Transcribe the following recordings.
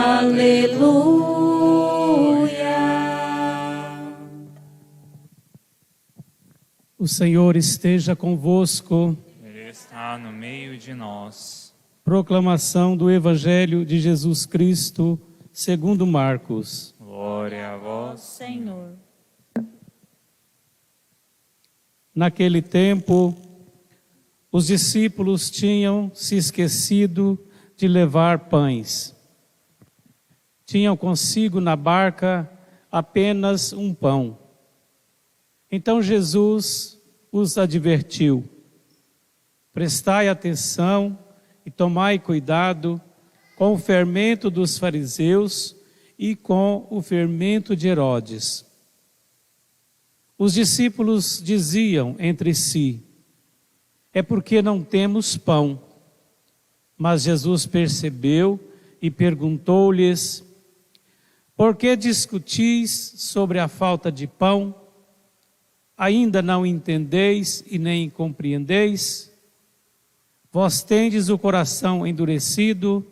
Aleluia. O Senhor esteja convosco. Ele está no meio de nós. Proclamação do Evangelho de Jesus Cristo, segundo Marcos. Glória a vós, Senhor. Naquele tempo, os discípulos tinham se esquecido de levar pães. Tinham consigo na barca apenas um pão. Então Jesus os advertiu: prestai atenção e tomai cuidado com o fermento dos fariseus e com o fermento de Herodes. Os discípulos diziam entre si: é porque não temos pão. Mas Jesus percebeu e perguntou-lhes: por que discutis sobre a falta de pão? Ainda não entendeis e nem compreendeis? Vós tendes o coração endurecido,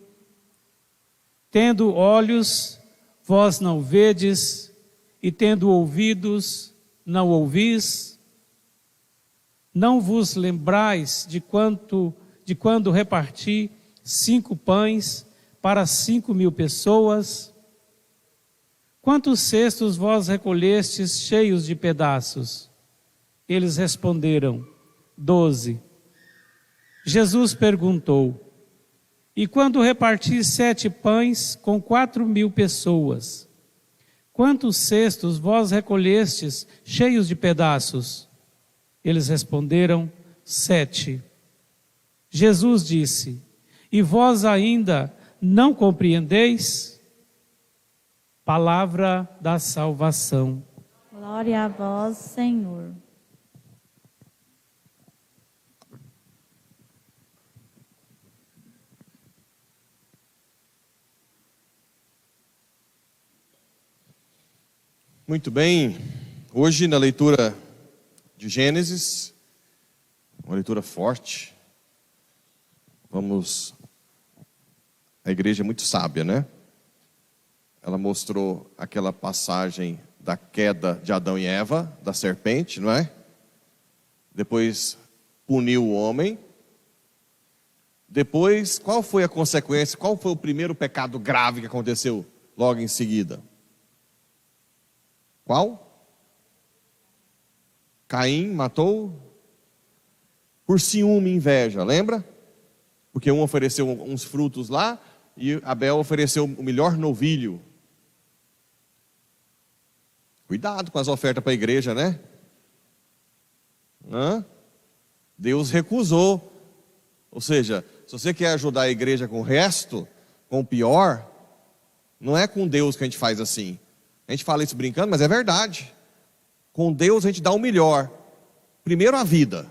tendo olhos, vós não vedes, e tendo ouvidos, não ouvis? Não vos lembrais de quando reparti 5 pães para 5.000 pessoas? Quantos cestos vós recolhestes cheios de pedaços? Eles responderam: 12. Jesus perguntou: e quando reparti 7 pães com 4.000 pessoas, quantos cestos vós recolhestes cheios de pedaços? Eles responderam: 7. Jesus disse: e vós ainda não compreendeis? Palavra da salvação. Glória a vós, Senhor. Muito bem, hoje na leitura de Gênesis, uma leitura forte, a igreja é muito sábia, né? Ela mostrou aquela passagem da queda de Adão e Eva, da serpente, não é? Depois puniu o homem. Depois, qual foi a consequência? Qual foi o primeiro pecado grave que aconteceu logo em seguida? Qual? Caim matou por ciúme e inveja, lembra? Porque um ofereceu uns frutos lá e Abel ofereceu o melhor novilho. Cuidado com as ofertas para a igreja, né? Deus recusou. Ou seja, se você quer ajudar a igreja com o resto, com o pior, não é com Deus que a gente faz assim. A gente fala isso brincando, mas é verdade. Com Deus a gente dá o melhor. Primeiro a vida.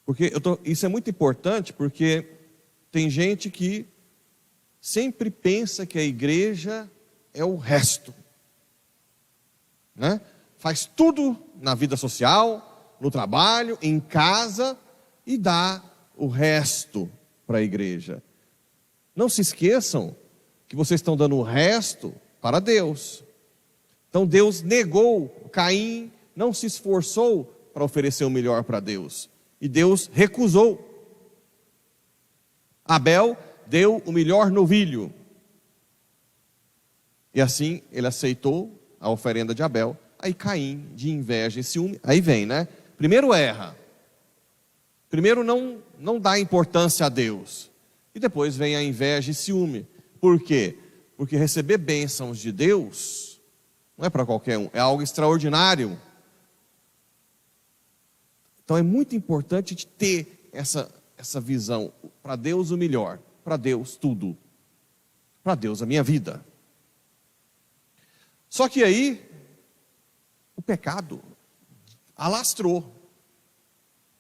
Porque isso é muito importante, porque tem gente que sempre pensa que a igreja é o resto, né? Faz tudo na vida social, no trabalho, em casa, e dá o resto para a igreja. Não se esqueçam que vocês estão dando o resto para Deus. Então Deus negou, Caim não se esforçou para oferecer o melhor para Deus. E Deus recusou. Abel deu o melhor novilho. E assim ele aceitou a oferenda de Abel. Aí Caim, de inveja e ciúme, aí vem, né? Primeiro erra. Primeiro não dá importância a Deus. E depois vem a inveja e ciúme. Por quê? Porque receber bênçãos de Deus não é para qualquer um, é algo extraordinário. Então é muito importante de ter essa visão. Para Deus o melhor, para Deus tudo, para Deus a minha vida. Só que aí o pecado alastrou.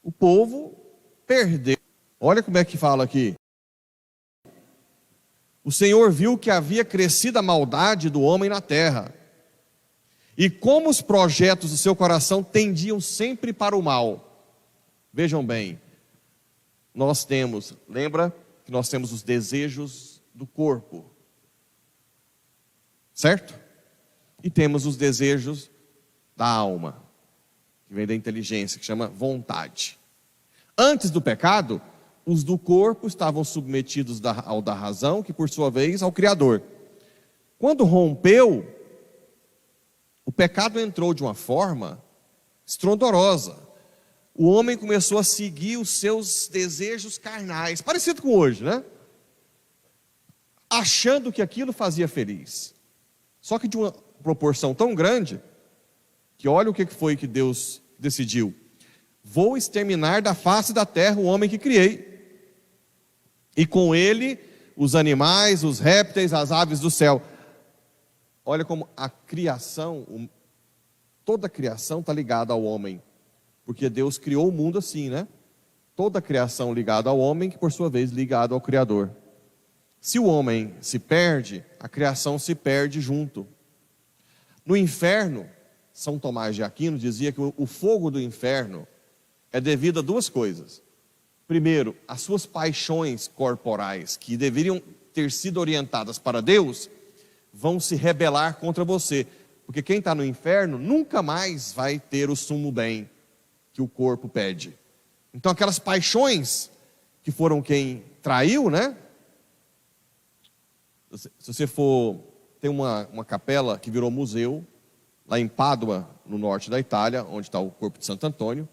O povo perdeu. Olha como é que fala aqui. O Senhor viu que havia crescido a maldade do homem na terra, e como os projetos do seu coração tendiam sempre para o mal. Vejam bem, lembra que nós temos os desejos do corpo. Certo? E temos os desejos da alma, que vem da inteligência, que chama vontade. Antes do pecado, os do corpo estavam submetidos ao da razão, que por sua vez ao Criador. Quando rompeu, o pecado entrou de uma forma estrondorosa. O homem começou a seguir os seus desejos carnais, parecido com hoje, né? Achando que aquilo fazia feliz. Só que de uma proporção tão grande, que olha o que foi que Deus decidiu. Vou exterminar da face da terra o homem que criei. E com ele, os animais, os répteis, as aves do céu. Olha como a criação, toda a criação está ligada ao homem. Porque Deus criou o mundo assim, né? Toda a criação ligada ao homem, que por sua vez ligada ao Criador. Se o homem se perde, a criação se perde junto. No inferno, São Tomás de Aquino dizia que o fogo do inferno é devido a duas coisas. Primeiro, as suas paixões corporais, que deveriam ter sido orientadas para Deus, vão se rebelar contra você. Porque quem está no inferno nunca mais vai ter o sumo bem que o corpo pede. Então aquelas paixões que foram quem traiu, né? Se você for, tem uma capela que virou museu, lá em Pádua, no norte da Itália, onde está o corpo de Santo Antônio.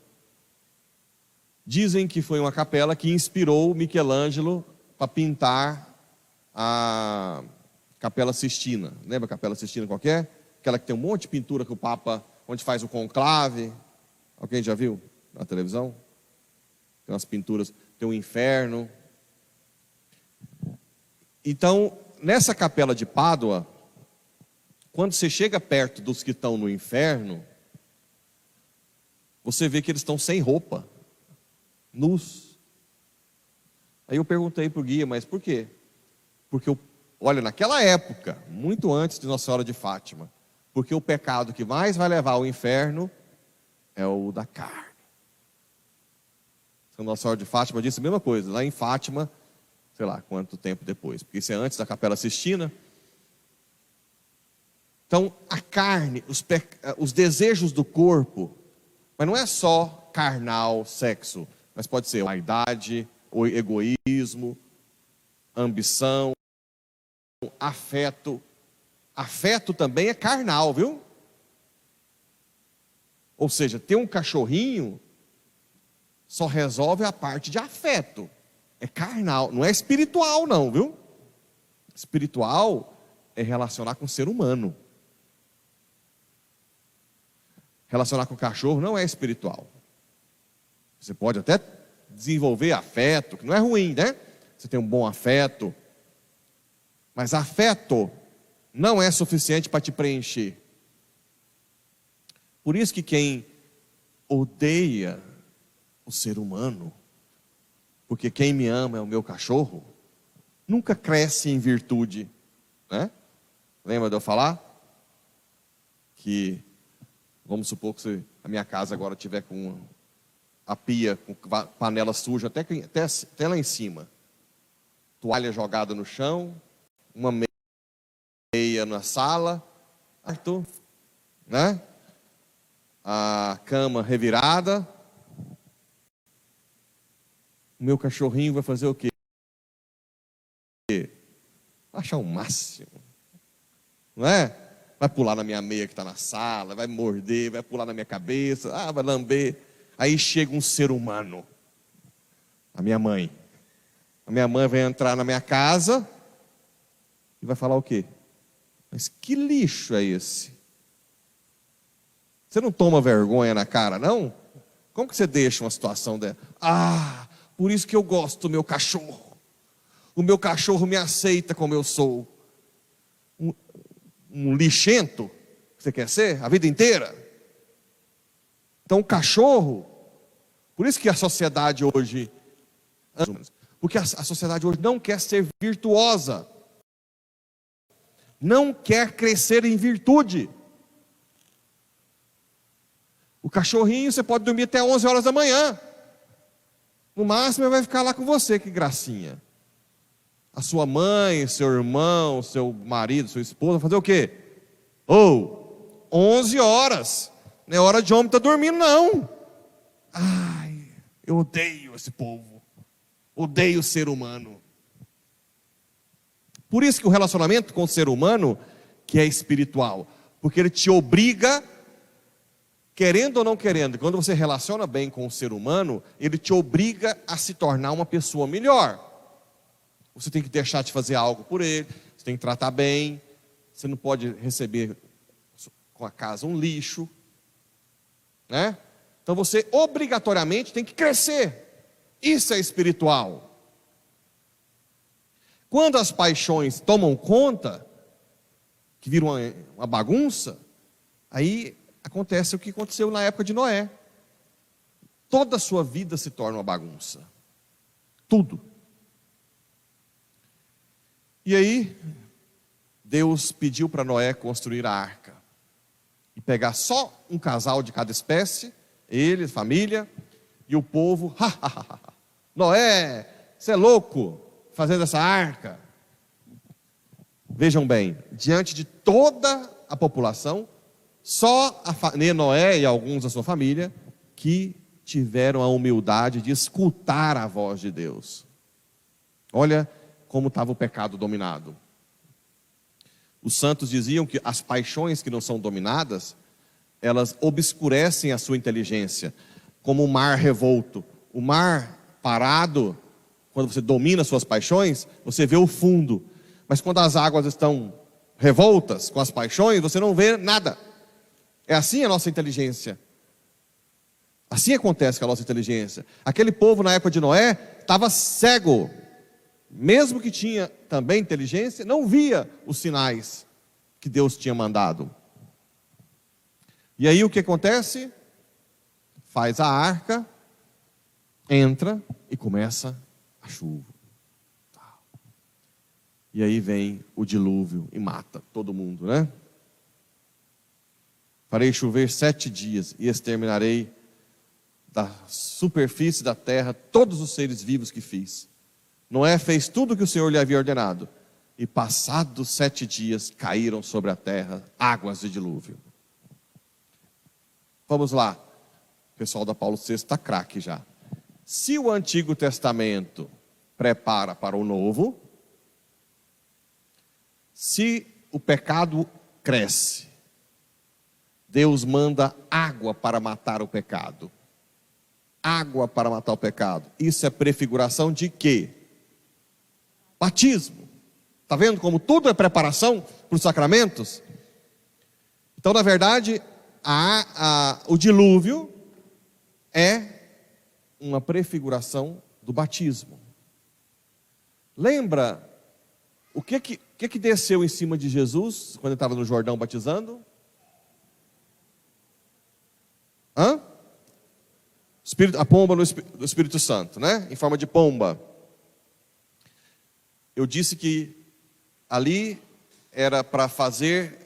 Dizem que foi uma capela que inspirou Michelangelo para pintar a Capela Sistina. Lembra a Capela Sistina qualquer? Aquela que tem um monte de pintura que o Papa, onde faz o conclave. Alguém já viu na televisão? Tem umas pinturas, tem um inferno. Então, nessa capela de Pádua, quando você chega perto dos que estão no inferno, você vê que eles estão sem roupa, nus. Aí eu perguntei para o guia, mas por quê? Porque, olha, naquela época, muito antes de Nossa Senhora de Fátima, porque o pecado que mais vai levar ao inferno é o da carne. Então, Nossa Senhora de Fátima disse a mesma coisa, lá em Fátima, sei lá quanto tempo depois, porque isso é antes da Capela Sistina. Então, a carne, os desejos do corpo, mas não é só carnal, sexo, mas pode ser vaidade, o egoísmo, ambição, afeto. Afeto também é carnal, viu? Ou seja, ter um cachorrinho só resolve a parte de afeto. É carnal, não é espiritual não, viu? Espiritual é relacionar com o ser humano. Relacionar com o cachorro não é espiritual. Você pode até desenvolver afeto, que não é ruim, né? Você tem um bom afeto. Mas afeto não é suficiente para te preencher. Por isso que quem odeia o ser humano, porque quem me ama é o meu cachorro, nunca cresce em virtude, né? Lembra de eu falar? Que, vamos supor que a minha casa agora tiver com a pia, com panela suja até lá em cima, toalha jogada no chão, uma meia na sala, né? A cama revirada. O meu cachorrinho vai fazer o quê? Achar o máximo, não é? Vai pular na minha meia que está na sala, vai morder, vai pular na minha cabeça, vai lamber. Aí chega um ser humano, a minha mãe. A minha mãe vai entrar na minha casa e vai falar o quê? Mas que lixo é esse? Você não toma vergonha na cara, não? Como que você deixa uma situação dessa? Por isso que eu gosto do meu cachorro. O meu cachorro me aceita como eu sou. Um lixento, você quer ser? A vida inteira? Então o cachorro, por isso que a sociedade hoje, porque a sociedade hoje não quer ser virtuosa, não quer crescer em virtude. O cachorrinho você pode dormir até 11 horas da manhã, no máximo ele vai ficar lá com você, que gracinha. a sua mãe, seu irmão, seu marido, sua esposa, fazer o quê? 11 horas, não é hora de homem estar dormindo, não. Ai, eu odeio esse povo, odeio o ser humano. Por isso que o relacionamento com o ser humano, que é espiritual, porque ele te obriga, querendo ou não querendo, quando você relaciona bem com o ser humano, ele te obriga a se tornar uma pessoa melhor. Você tem que deixar de fazer algo por ele, você tem que tratar bem, você não pode receber com a casa um lixo, né? Então você obrigatoriamente tem que crescer. Isso é espiritual. Quando as paixões tomam conta, que viram uma bagunça, aí acontece o que aconteceu na época de Noé. Toda a sua vida se torna uma bagunça. Tudo. E aí, Deus pediu para Noé construir a arca. E pegar só um casal de cada espécie, ele, família, e o povo. Noé, você é louco fazendo essa arca. Vejam bem, diante de toda a população, só Noé e alguns da sua família que tiveram a humildade de escutar a voz de Deus. Olha como estava o pecado dominado. Os santos diziam que as paixões que não são dominadas, elas obscurecem a sua inteligência, como o mar revolto. O mar parado, quando você domina suas paixões, você vê o fundo. Mas quando as águas estão revoltas com as paixões, você não vê nada. É assim a nossa inteligência. Assim acontece com a nossa inteligência. Aquele povo na época de Noé estava cego. Mesmo que tinha também inteligência, não via os sinais que Deus tinha mandado. E aí o que acontece? Faz a arca, entra e começa a chuva. E aí vem o dilúvio e mata todo mundo, né? Farei chover 7 dias e exterminarei da superfície da terra todos os seres vivos que fiz. Noé fez tudo o que o Senhor lhe havia ordenado. E passados 7 dias caíram sobre a terra águas de dilúvio. Vamos lá. O pessoal da Paulo VI está craque já. Se o Antigo Testamento prepara para o Novo, se o pecado cresce, Deus manda água para matar o pecado. Água para matar o pecado. Isso é prefiguração de quê? Batismo. Está vendo como tudo é preparação para os sacramentos? Então, na verdade, o dilúvio é uma prefiguração do batismo. Lembra o que desceu em cima de Jesus quando ele estava no Jordão batizando? A pomba do Espírito Santo, né? Em forma de pomba. Eu disse que ali era para fazer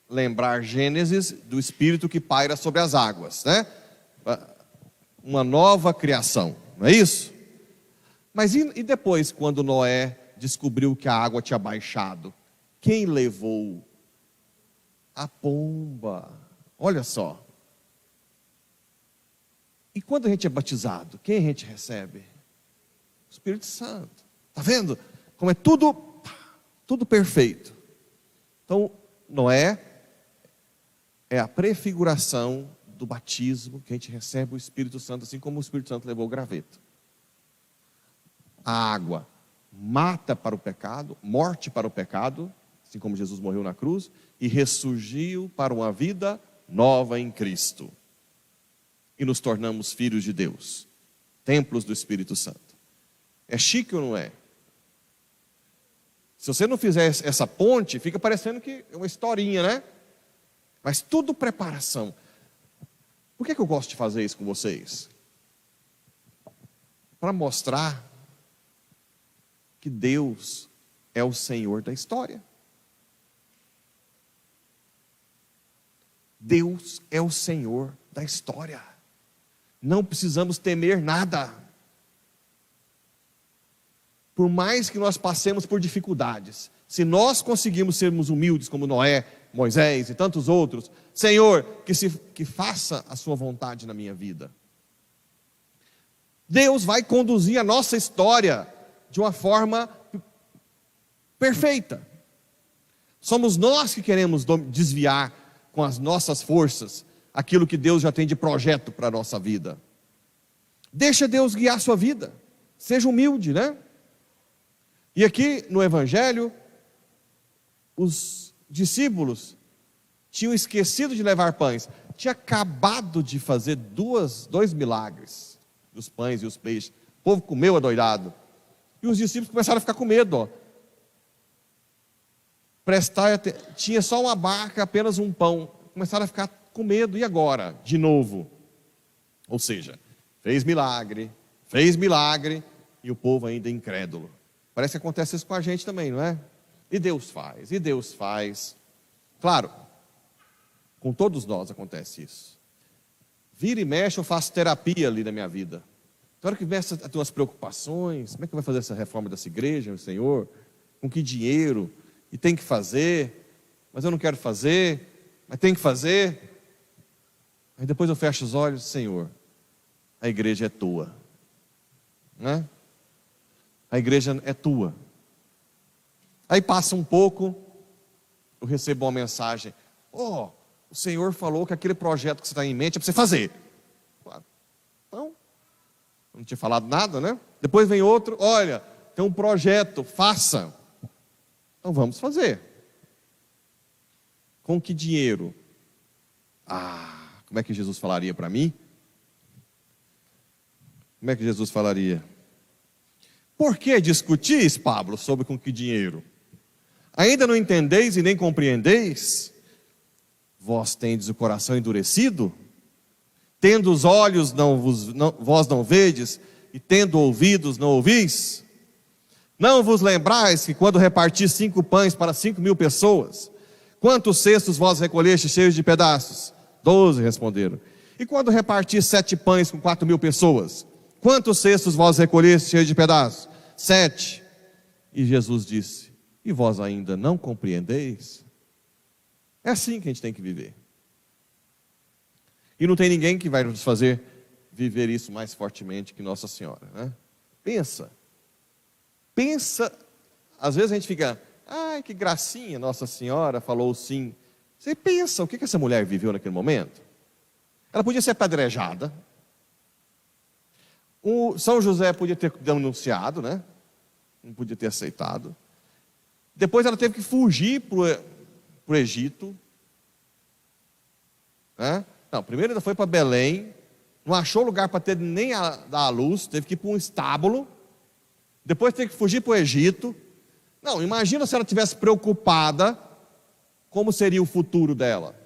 lembrar Gênesis do Espírito que paira sobre as águas, né? Uma nova criação, não é isso? Mas e depois, quando Noé descobriu que a água tinha baixado? Quem levou? A pomba. Olha só. E quando a gente é batizado, quem a gente recebe? O Espírito Santo. Está vendo? Como é tudo perfeito. Então, Noé é a prefiguração do batismo, que a gente recebe o Espírito Santo, assim como o Espírito Santo levou o graveto. A água mata para o pecado, morte para o pecado, assim como Jesus morreu na cruz, e ressurgiu para uma vida nova em Cristo. E nos tornamos filhos de Deus, templos do Espírito Santo. É chique ou não é? Se você não fizer essa ponte, fica parecendo que é uma historinha, né? Mas tudo preparação. Por que eu gosto de fazer isso com vocês? Para mostrar que Deus é o Senhor da história. Deus é o Senhor da história. Não precisamos temer nada. por mais que nós passemos por dificuldades, se nós conseguirmos sermos humildes como Noé, Moisés e tantos outros, Senhor, que faça a sua vontade na minha vida. Deus vai conduzir a nossa história de uma forma perfeita. Somos nós que queremos desviar com as nossas forças aquilo que Deus já tem de projeto para a nossa vida. Deixa Deus guiar a sua vida. Seja humilde, né? E aqui no Evangelho, os discípulos tinham esquecido de levar pães. Tinha acabado de fazer dois milagres, dos pães e os peixes. O povo comeu adoidado. E os discípulos começaram a ficar com medo. Ó. Tinha só uma barca, apenas um pão. Começaram a ficar com medo. E agora? De novo. Ou seja, fez milagre, e o povo ainda é incrédulo. Parece que acontece isso com a gente também, não é? E Deus faz. Claro, com todos nós acontece isso. Vira e mexe, eu faço terapia ali na minha vida. Na hora que começa a ter umas preocupações, como é que vai fazer essa reforma dessa igreja, Senhor? Com que dinheiro? E tem que fazer, mas eu não quero fazer, mas tem que fazer. Aí depois eu fecho os olhos, Senhor, a igreja é tua, né? A igreja é tua. Aí passa um pouco, eu recebo uma mensagem: o Senhor falou que aquele projeto que você está em mente é para você fazer. Então, não tinha falado nada, né? Depois vem outro: olha, tem um projeto, faça. Então vamos fazer. Com que dinheiro? Como é que Jesus falaria para mim? Como é que Jesus falaria? Por que discutis, Pablo, sobre com que dinheiro? Ainda não entendeis e nem compreendeis? Vós tendes o coração endurecido? Tendo os olhos vós não vedes, e tendo ouvidos não ouvis? Não vos lembrais que quando reparti 5 pães para 5.000 pessoas, quantos cestos vós recolheste cheios de pedaços? 12 responderam. E quando reparti 7 pães com 4.000 pessoas, quantos cestos vós recolheste cheios de pedaços? 7. E Jesus disse: e vós ainda não compreendeis? É assim que a gente tem que viver. E não tem ninguém que vai nos fazer viver isso mais fortemente que Nossa Senhora, né? Pensa, às vezes a gente fica: ai, que gracinha, Nossa Senhora falou sim. Você pensa, o que essa mulher viveu naquele momento? Ela podia ser apedrejada. O São José podia ter denunciado, né? Não podia ter aceitado. Depois ela teve que fugir para o Egito. Né? Não, primeiro ela foi para Belém, não achou lugar para ter nem dar à luz, teve que ir para um estábulo. Depois teve que fugir para o Egito. Não, imagina se ela estivesse preocupada como seria o futuro dela.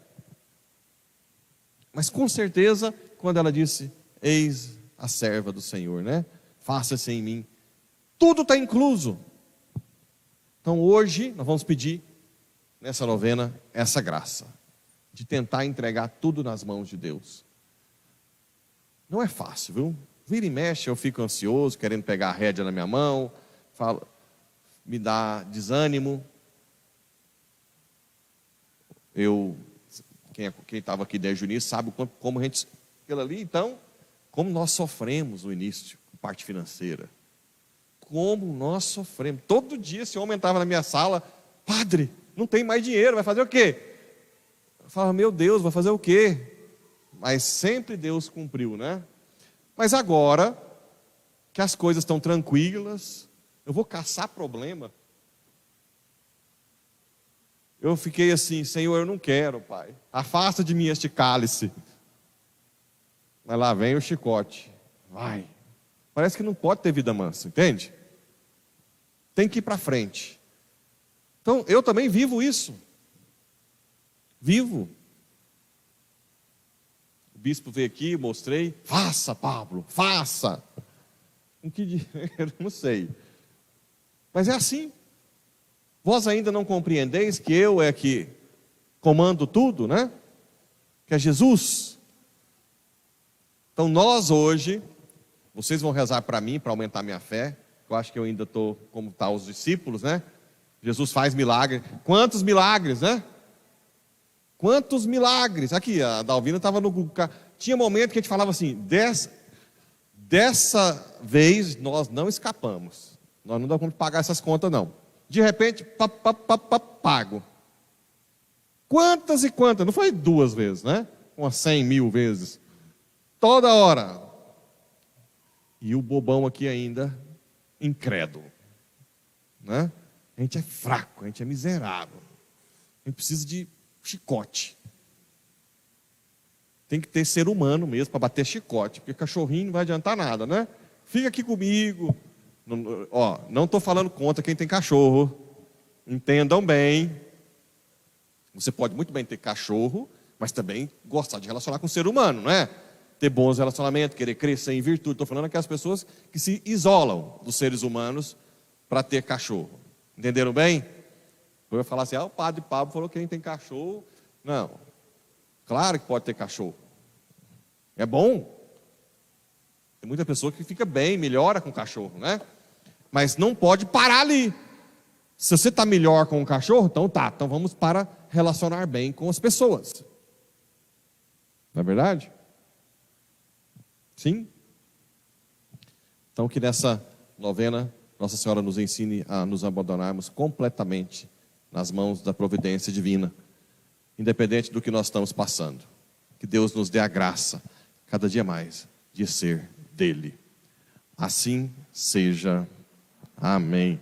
Mas com certeza, quando ela disse: eis a serva do Senhor, né? Faça-se em mim. Tudo está incluso. Então hoje nós vamos pedir, nessa novena, essa graça de tentar entregar tudo nas mãos de Deus. Não é fácil, viu? Vira e mexe, eu fico ansioso, querendo pegar a rédea na minha mão, me dá desânimo. Quem estava aqui desde o início sabe como a gente, pelo ali, então, como nós sofremos no início, a parte financeira. Como nós sofremos. Todo dia esse homem entrava na minha sala: padre, não tem mais dinheiro, vai fazer o quê? Eu falava: meu Deus, vai fazer o quê? Mas sempre Deus cumpriu, né? Mas agora que as coisas estão tranquilas, eu vou caçar problema. Eu fiquei assim: Senhor, eu não quero, Pai, afasta de mim este cálice. Mas lá vem o chicote. Vai. Parece que não pode ter vida mansa, entende? Tem que ir para frente. Então, eu também vivo isso. Vivo. O bispo veio aqui, mostrei: faça, Pablo, faça. Com que dinheiro? Não sei. Mas é assim. Vós ainda não compreendeis que eu é que comando tudo, né? Que é Jesus. Então nós hoje, vocês vão rezar para mim, para aumentar minha fé. eu acho que eu ainda estou como tá os discípulos, né? Jesus faz milagre. Quantos milagres, né? Quantos milagres. Aqui, a Dalvina estava no Google. Tinha momento que a gente falava assim, dessa vez nós não escapamos. Nós não dá como pagar essas contas, não. De repente, pago. Quantas e quantas? Não foi 2 vezes, né? Umas 100 mil vezes. Toda hora. E o bobão aqui ainda, incrédulo. Né? A gente é fraco, a gente é miserável. A gente precisa de chicote. Tem que ter ser humano mesmo para bater chicote, porque cachorrinho não vai adiantar nada, né? Fica aqui comigo. Não estou falando contra quem tem cachorro. Entendam bem. Você pode muito bem ter cachorro, mas também gostar de relacionar com o ser humano, não é? Ter bons relacionamentos, querer crescer em virtude. Estou falando aquelas pessoas que se isolam dos seres humanos para ter cachorro. Entenderam bem? Eu ia falar assim, o padre Pablo falou que quem tem cachorro. Não. Claro que pode ter cachorro. É bom. Tem muita pessoa que fica bem, melhora com o cachorro, né? Mas não pode parar ali. Se você está melhor com o cachorro, então tá. Então vamos para relacionar bem com as pessoas. Não é verdade? Sim? Então que nessa novena Nossa Senhora nos ensine a nos abandonarmos completamente nas mãos da providência divina, independente do que nós estamos passando. Que Deus nos dê a graça, cada dia mais, de ser dele. Assim seja. Amém.